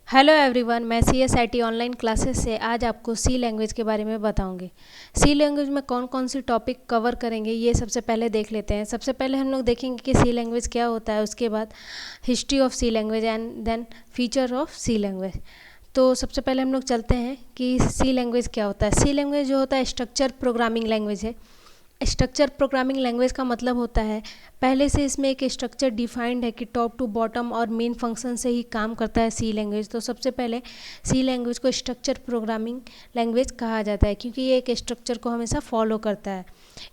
Hello everyone, मैं CSIT online classes से आज आपको सी लैंग्वेज के बारे में बताऊंगी। सी लैंग्वेज में कौन कौन सी टॉपिक कवर करेंगे ये सबसे पहले देख लेते हैं। सबसे पहले हम लोग देखेंगे कि सी लैंग्वेज क्या होता है, उसके बाद history of C language and then feature of C language. तो सबसे पहले हम लोग चलते हैं कि सी लैंग्वेज क्या होता है। सी लैंग्वेज जो होता है स्ट्रक्चर प्रोग्रामिंग लैंग्वेज है। स्ट्रक्चर प्रोग्रामिंग लैंग्वेज का मतलब होता है पहले से इसमें एक स्ट्रक्चर डिफाइंड है कि टॉप टू बॉटम और मेन फंक्शन से ही काम करता है सी लैंग्वेज। तो सबसे पहले सी लैंग्वेज को स्ट्रक्चर प्रोग्रामिंग लैंग्वेज कहा जाता है क्योंकि ये एक स्ट्रक्चर को हमेशा फॉलो करता है।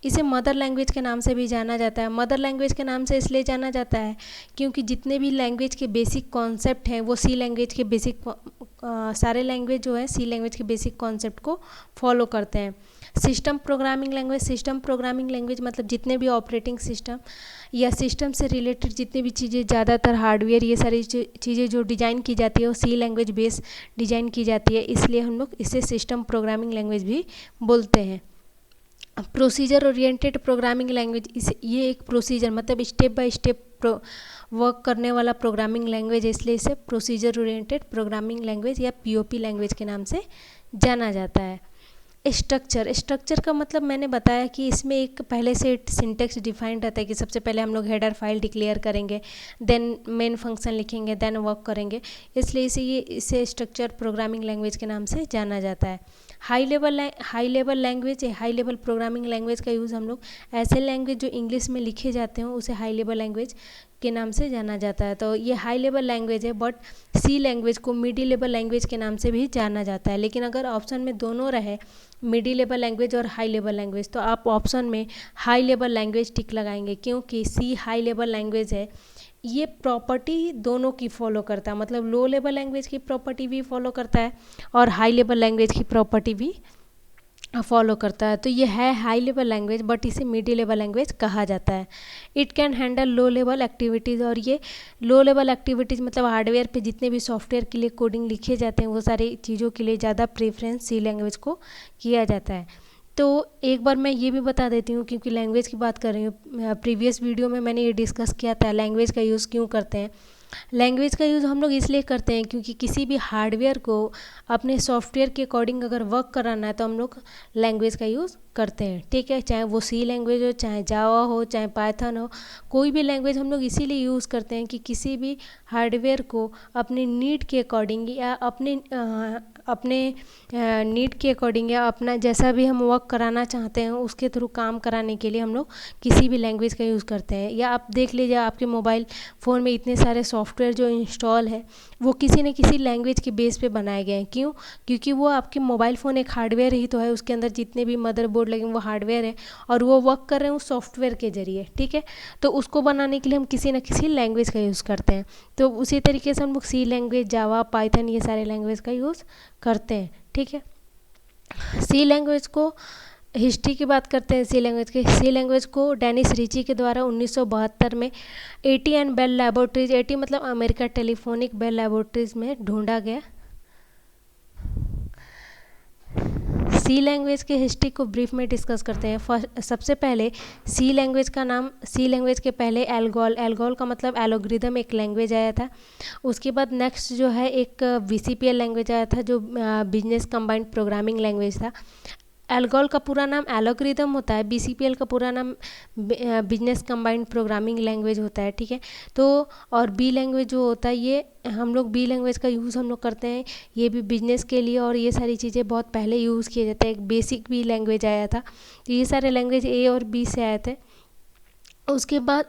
इसे मदर लैंग्वेज के नाम से भी जाना जाता है। मदर लैंग्वेज के नाम से इसलिए जाना जाता है क्योंकि जितने भी लैंग्वेज के बेसिक कॉन्सेप्ट हैं वो सी लैंग्वेज के बेसिक सारे लैंग्वेज जो है सी लैंग्वेज के बेसिक कॉन्सेप्ट को फॉलो करते हैं। सिस्टम प्रोग्रामिंग लैंग्वेज मतलब जितने भी ऑपरेटिंग सिस्टम या सिस्टम से रिलेटेड जितनी भी चीज़ें, ज़्यादातर हार्डवेयर, ये सारी चीज़ें जो डिज़ाइन की जाती है वो सी लैंग्वेज बेस डिज़ाइन की जाती है, इसलिए हम लोग इसे सिस्टम प्रोग्रामिंग लैंग्वेज भी बोलते हैं। प्रोसीजर ओरिएंटेड प्रोग्रामिंग लैंग्वेज, इस ये एक प्रोसीजर मतलब स्टेप बाय स्टेप वर्क करने वाला प्रोग्रामिंग लैंग्वेज है, इसलिए इसे प्रोसीजर ओरिएंटेड प्रोग्रामिंग लैंग्वेज या POP लैंग्वेज के नाम से जाना जाता है। स्ट्रक्चर का मतलब मैंने बताया कि इसमें एक पहले से सिंटेक्स डिफाइंड रहता है कि सबसे पहले हम लोग हेडर फाइल डिक्लेयर करेंगे, देन मेन फंक्शन लिखेंगे, देन वर्क करेंगे, इसलिए इसे स्ट्रक्चर प्रोग्रामिंग लैंग्वेज के नाम से जाना जाता है। High level language, high level programming language का यूज़ हम लोग ऐसे लैंग्वेज जो इंग्लिश में लिखे जाते हो उसे हाई लेवल लैंग्वेज के नाम से जाना जाता है। तो ये हाई लेवल लैंग्वेज है, बट सी लैंग्वेज को मिडिल लेवल लैंग्वेज के नाम से भी जाना जाता है। लेकिन अगर ऑप्शन में दोनों रहे, मिडिल लेवल लैंग्वेज और हाई लेवल लैंग्वेज, तो आप ऑप्शन में हाई लेवल लैंग्वेज टिक लगाएंगे क्योंकि सी हाई लेवल लैंग्वेज है। ये प्रॉपर्टी दोनों की फॉलो करता है, मतलब लो लेवल लैंग्वेज की प्रॉपर्टी भी फॉलो करता है और हाई लेवल लैंग्वेज की प्रॉपर्टी भी फॉलो करता है। तो ये है हाई लेवल लैंग्वेज, बट इसे मिडिल लेवल लैंग्वेज कहा जाता है। It can handle low level activities, और ये लो लेवल एक्टिविटीज़ मतलब हार्डवेयर पे जितने भी सॉफ्टवेयर के लिए कोडिंग लिखे जाते हैं वो सारी चीज़ों के लिए ज़्यादा प्रेफरेंस सी लैंग्वेज को किया जाता है। तो एक बार मैं ये भी बता देती हूँ क्योंकि लैंग्वेज की बात कर रही हूँ, प्रीवियस वीडियो में मैंने ये डिस्कस किया था लैंग्वेज का यूज़ क्यों करते हैं। लैंग्वेज का यूज़ हम लोग इसलिए करते हैं क्योंकि किसी भी हार्डवेयर को अपने सॉफ्टवेयर के अकॉर्डिंग अगर वर्क कराना है तो हम लोग लैंग्वेज का यूज़ करते हैं, ठीक है। चाहे वो सी लैंग्वेज हो, चाहे जावा हो, चाहे पाइथन हो, कोई भी लैंग्वेज हम लोग इसीलिए यूज़ करते हैं कि किसी भी हार्डवेयर को अपने नीड के अकॉर्डिंग या अपने नीड के अकॉर्डिंग या अपना जैसा भी हम वर्क कराना चाहते हैं उसके थ्रू काम कराने के लिए हम लोग किसी भी लैंग्वेज का यूज़ करते हैं। या आप देख लीजिए आपके मोबाइल फ़ोन में इतने सारे सॉफ्टवेयर जो इंस्टॉल है वो किसी न किसी लैंग्वेज के बेस पे बनाए गए हैं। क्यों? क्योंकि वो आपके मोबाइल फ़ोन एक हार्डवेयर ही तो है, उसके अंदर जितने भी मदरबोर्ड लगे वो हार्डवेयर है और वो वर्क कर रहे हैं उस सॉफ्टवेयर के ज़रिए, ठीक है। तो उसको बनाने के लिए हम किसी न किसी लैंग्वेज का यूज़ करते हैं। तो उसी तरीके से हम लोग सी लैंग्वेज, जावा, पाइथन, ये सारे लैंग्वेज का यूज़ करते हैं, ठीक है। सी लैंग्वेज को हिस्ट्री की बात करते हैं। सी लैंग्वेज को डेनिस रिची के द्वारा 1972 में AT and Bell laboratories, AT मतलब अमेरिका टेलीफोनिक बेल लैबोरेटरीज में ढूंढा गया। सी लैंग्वेज के हिस्ट्री को ब्रीफ में डिस्कस करते हैं। फर्स्ट, सबसे पहले सी लैंग्वेज का नाम, सी लैंग्वेज के पहले एल्गोल का मतलब एलोग्रिदम एक लैंग्वेज आया था। उसके बाद नेक्स्ट जो है एक BCPL लैंग्वेज आया था जो बिजनेस कंबाइंड प्रोग्रामिंग लैंग्वेज था। एल्गोल का पूरा नाम एलोग्रिदम होता है, BCPL का पूरा नाम बिजनेस कंबाइंड प्रोग्रामिंग लैंग्वेज होता है, ठीक है। तो और बी लैंग्वेज जो होता है ये हम लोग बी लैंग्वेज का यूज़ हम लोग करते हैं ये भी बिजनेस के लिए, और ये सारी चीज़ें बहुत पहले यूज़ किए जाते हैं। एक बेसिक भी लैंग्वेज आया था, तो ये सारे लैंग्वेज A और B से आए थे। उसके बाद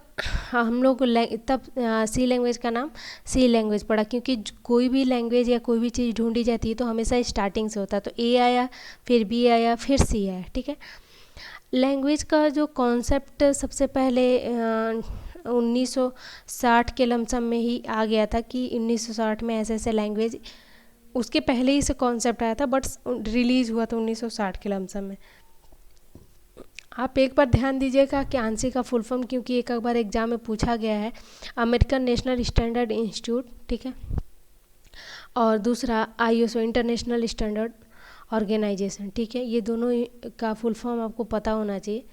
हम लोग तब सी लैंग्वेज का नाम सी लैंग्वेज पड़ा क्योंकि कोई भी लैंग्वेज या कोई भी चीज़ ढूंढी जाती है तो हमेशा स्टार्टिंग से होता है। तो A आया, फिर B आया, फिर C आया, ठीक है। लैंग्वेज का जो कॉन्सेप्ट सबसे पहले 1960 के लमसम में ही आ गया था कि 1960 में ऐसे ऐसे लैंग्वेज, उसके पहले ही से कॉन्सेप्ट आया था बट रिलीज़ हुआ था 1960 के लमसम में। आप एक बार ध्यान दीजिएगा कि आंसी का फुल फॉर्म, क्योंकि एक बार एग्जाम में पूछा गया है। अमेरिकन नेशनल स्टैंडर्ड इंस्टीट्यूट, ठीक है, और दूसरा ISO इंटरनेशनल स्टैंडर्ड ऑर्गेनाइजेशन, ठीक है। ये दोनों का फुल फॉर्म आपको पता होना चाहिए।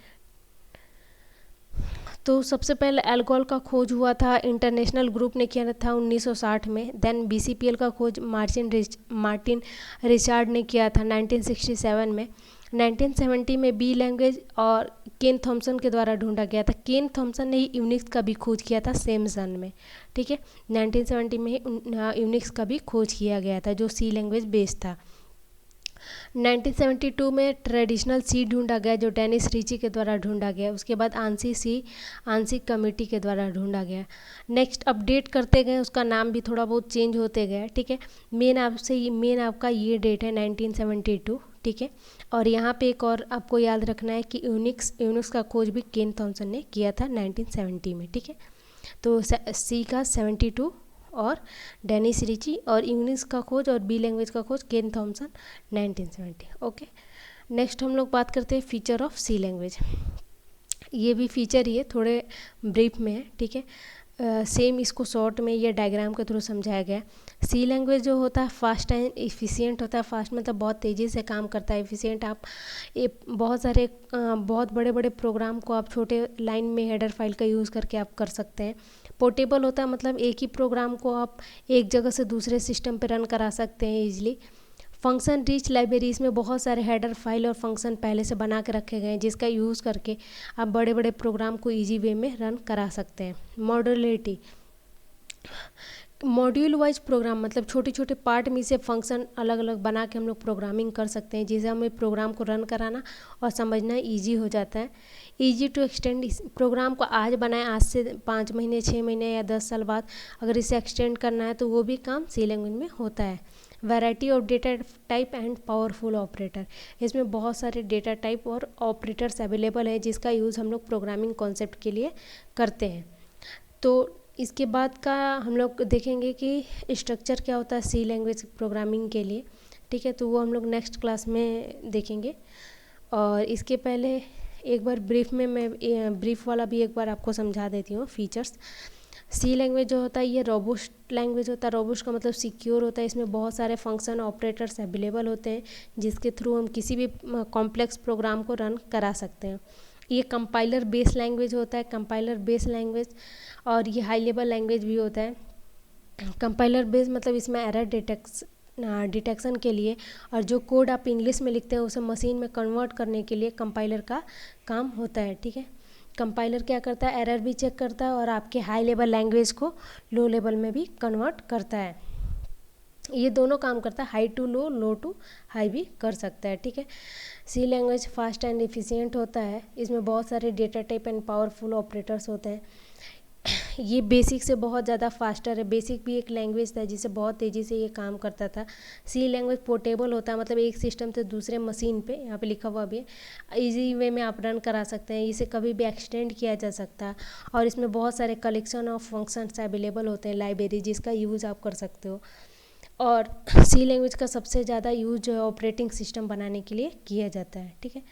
तो सबसे पहले अल्कोहल का खोज हुआ था, इंटरनेशनल ग्रुप ने किया था 1960 में। देन बीसीपीएल का खोज मार्टिन रिचार्ड ने किया था 1967 में। 1970 में बी लैंग्वेज और केन थॉमसन के द्वारा ढूंढा गया था। केन थॉमसन ने ही यूनिक्स का भी खोज किया था सेम सन में, ठीक है। 1970 में ही यूनिक्स का भी खोज किया गया था जो सी लैंग्वेज बेस्ड था। 1972 में ट्रेडिशनल सी ढूंढा गया जो डेनिस रिची के द्वारा ढूंढा गया। उसके बाद आंशिक कमेटी के द्वारा ढूंढा गया। नेक्स्ट अपडेट करते गए, उसका नाम भी थोड़ा बहुत चेंज होते गया, ठीक है। मेन आपका ये डेट है 1972, ठीक है। और यहाँ पे एक और आपको याद रखना है कि यूनिक्स का खोज भी केन थॉमसन ने किया था 1970 में, ठीक है। तो सी का 72 और डेनिस रिची, और यूनिक्स का खोज और बी लैंग्वेज का खोज केन थॉमसन 1970, ओके। नेक्स्ट हम लोग बात करते हैं फीचर ऑफ सी लैंग्वेज। ये भी फीचर ही है, थोड़े ब्रीफ में है, ठीक है। सेम इसको शॉर्ट में या डायग्राम के थ्रू समझाया गया। सी लैंग्वेज जो होता है फास्ट एंड इफ़िशियंट होता है। फास्ट मतलब बहुत तेज़ी से काम करता है। इफ़िशियंट आप बहुत बड़े बड़े प्रोग्राम को आप छोटे लाइन में हेडर फाइल का यूज़ करके आप कर सकते हैं। पोर्टेबल होता है मतलब एक ही प्रोग्राम को आप एक जगह से दूसरे सिस्टम पर रन करा सकते हैं ईजिली। फंक्शन रिच लाइब्रेरीज में बहुत सारे हेडर फाइल और फंक्शन पहले से बना के रखे गए हैं जिसका यूज़ करके आप बड़े बड़े प्रोग्राम को इजी वे में रन करा सकते हैं। मॉड्यूलरिटी, मॉड्यूल वाइज प्रोग्राम मतलब छोटे छोटे पार्ट में से फंक्शन अलग अलग बना के हम लोग प्रोग्रामिंग कर सकते हैं जिससे हमें प्रोग्राम को रन कराना और समझना ईजी हो जाता है। ईजी टू एक्सटेंड, इस प्रोग्राम को आज बनाए, आज से 5 महीने 6 महीने या 10 साल बाद अगर इसे एक्सटेंड करना है तो वो भी काम सी लैंग्वेज में होता है। Variety of data type and powerful operator, इसमें बहुत सारे डेटा टाइप और ऑपरेटर्स अवेलेबल है जिसका यूज़ हम लोग प्रोग्रामिंग कॉन्सेप्ट के लिए करते हैं। तो इसके बाद का हम लोग देखेंगे कि स्ट्रक्चर क्या होता है सी लैंग्वेज प्रोग्रामिंग के लिए, ठीक है। तो वो हम लोग नेक्स्ट क्लास में देखेंगे। और इसके पहले एक बार ब्रीफ में मैं ब्रीफ वाला भी एक बार आपको समझा देती हूँ फीचर्स। सी लैंग्वेज जो होता है ये रोबस्ट लैंग्वेज होता है। रोबस्ट का मतलब सिक्योर होता है। इसमें बहुत सारे फंक्शन ऑपरेटर्स अवेलेबल होते हैं जिसके थ्रू हम किसी भी कॉम्प्लेक्स प्रोग्राम को रन करा सकते हैं। ये कंपाइलर बेस लैंग्वेज होता है, कंपाइलर बेस लैंग्वेज, और ये हाई लेवल लैंग्वेज भी होता है। कंपाइलर बेस मतलब इसमें एरर डिटेक्शन के लिए और जो कोड आप इंग्लिश में लिखते हैं उसे मशीन में कन्वर्ट करने के लिए कंपाइलर का काम होता है, ठीक है। कंपाइलर क्या करता है, एरर भी चेक करता है और आपके हाई लेवल लैंग्वेज को लो लेवल में भी कन्वर्ट करता है। ये दोनों काम करता है, high to low, low to high भी कर सकता है, ठीक है। C language fast and efficient होता है। इसमें बहुत सारे data type and powerful operators होते हैं। ये बेसिक से बहुत ज़्यादा फास्टर है। बेसिक भी एक लैंग्वेज था जिससे बहुत तेज़ी से ये काम करता था। सी लैंग्वेज पोर्टेबल होता है मतलब एक सिस्टम से दूसरे मशीन पे, यहाँ पे लिखा हुआ भी है, इजी वे में आप रन करा सकते हैं। इसे कभी भी एक्सटेंड किया जा सकता है और इसमें बहुत सारे कलेक्शन ऑफ फंक्शंस अवेलेबल होते हैं, लाइब्रेरी जिसका यूज़ आप कर सकते हो। और सी लैंग्वेज का सबसे ज़्यादा यूज़ जो है ऑपरेटिंग सिस्टम बनाने के लिए किया जाता है, ठीक है।